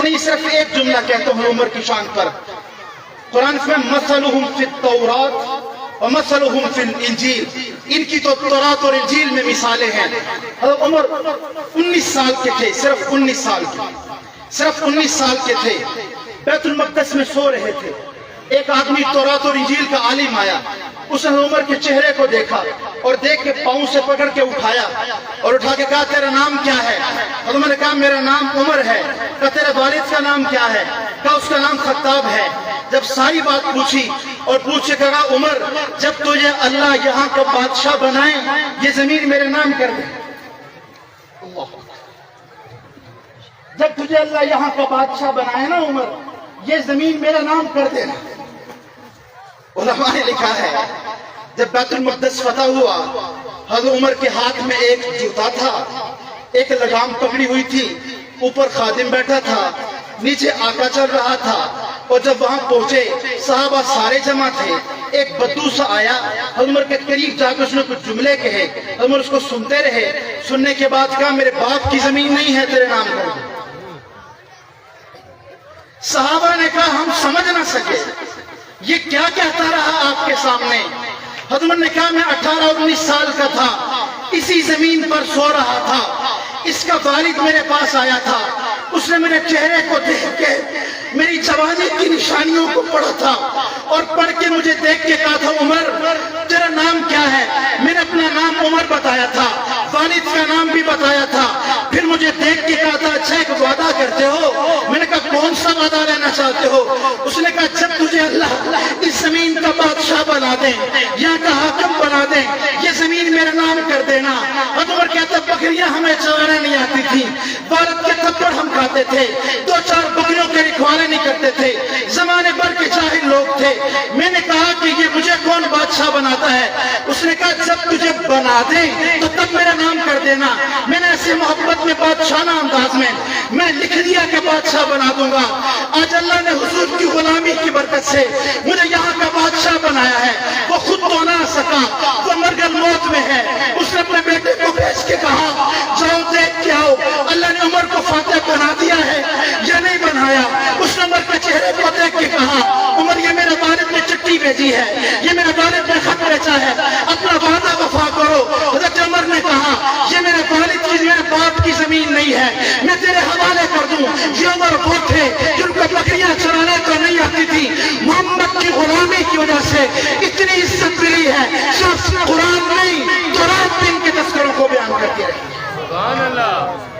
نہیں صرف ایک جملہ کہتا ہوں عمر کی شان پر. قرآن میں مثلہم فی التوراۃ ومثلہم فی الانجیل، ان کی تو تورات اور انجیل میں مثالیں ہیں. حضرت عمر 19 سال کے تھے، صرف 19 سال کے تھے. بیت المقدس میں سو رہے تھے. ایک آدمی تورات اور انجیل کا عالم آیا. اس نے عمر کے چہرے کو دیکھا اور دیکھ کے پاؤں سے پکڑ کے اٹھایا اور اٹھا کے کہا تیرا نام کیا ہے؟ اور عمر نے کہا میرا نام عمر ہے. کہا تیرے والد کا نام کیا ہے؟ کہا اس کا نام خطاب ہے. جب ساری بات پوچھی اور پوچھ کے کہا عمر جب تجھے اللہ یہاں کا بادشاہ بنائے یہ زمین میرے نام کر دے. جب تجھے اللہ یہاں کا بادشاہ بنائے نا عمر، یہ زمین میرا نام کر دینا. علماء نے لکھا ہے جب بیت المقدس فتح ہوا، حضرت عمر کے ہاتھ میں ایک جوتا تھا، ایک لگام پکڑی ہوئی تھی، اوپر خادم بیٹھا تھا، نیچے آقا چل رہا تھا. اور جب وہاں پہنچے صحابہ سارے جمع تھے. ایک بدو سا آیا، حضرت عمر کے قریب جا کے اس نے کچھ جملے کہے. حضرت عمر اس کو سنتے رہے. سننے کے بعد کہا میرے باپ کی زمین نہیں ہے تیرے نام کر دو. صحابہ نے کہا ہم سمجھ نہ سکے یہ کیا کہتا رہا آپ کے سامنے. حضرت عمر نے کہا میں 18-19 سال کا تھا، اسی زمین پر سو رہا تھا. اس کا والد میرے پاس آیا تھا، اس نے میرے چہرے کو دیکھ کے میری جوانی کی نشانیوں کو پڑھا تھا اور پڑھ کے مجھے دیکھ کے کہا تھا عمر تیرا نام کیا ہے؟ میں نے اپنا نام عمر بتایا تھا، والد کا نام بھی بتایا تھا. پھر مجھے دیکھ کے کہا تھا اچھا ایک وعدہ کرتے ہو؟ میں نے کہا کون سا وعدہ لینا چاہتے ہو؟ اس نے کہا جب تجھے اللہ اس زمین کا بادشاہ بنا دیں یا کا حاکم بنا دیں یہ زمین میرا نام کر دینا. حضرت عمر کہتا بکریاں ہمیں چرانے نہیں آتی تھی، والد کے تھپڑ ہم کھاتے تھے، 2-4 بکریوں کے رکھوانے نہیں کرتے تھے، زمانے بھر کے جاہل لوگ تھے. میں نے کہا کہ یہ مجھے کون بادشاہ بناتا ہے؟ اس نے کہا جب تجھے بنا دیں تو تب میرا نام کر دینا. میں نے ایسے محبت میں بادشاہانہ انداز میں لکھ دیا کہ بادشاہ بنا دوں گا. آج اللہ نے حضور کی غلامی کی برکت سے مجھے یہاں کا بادشاہ بنایا ہے. وہ خود تو نہ سکا، وہ مرگل موت میں ہے. اس نے اپنے بیٹے کو بھیج کے کہا جاؤ دیکھ کے آؤ اللہ نے عمر کو فاتح بنا دیا ہے یا نہیں بنایا. اس نے عمر کے چہرے کو دیکھ کے کہا عمر یہ میرے والد نے چٹھی بھیجی ہے، یہ میرے والد نے خط بھیجا ہے، اپنا وعدہ وفا کرو. حضرت عمر نے کہا یہ میرے والد کی میرے باپ کی زمین نہیں ہے، میں تیرے حوالے کر دوں. یہ عمر وہ تھے جن کو بکریاں چرانے کو نہیں آتی تھی. محمد کی غلامی کی وجہ سے اتنی عزت ملی ہے، صرف قرآن نہیں تورات میں ان کے تذکروں کو بیان کرتے رہے. سبحان اللہ.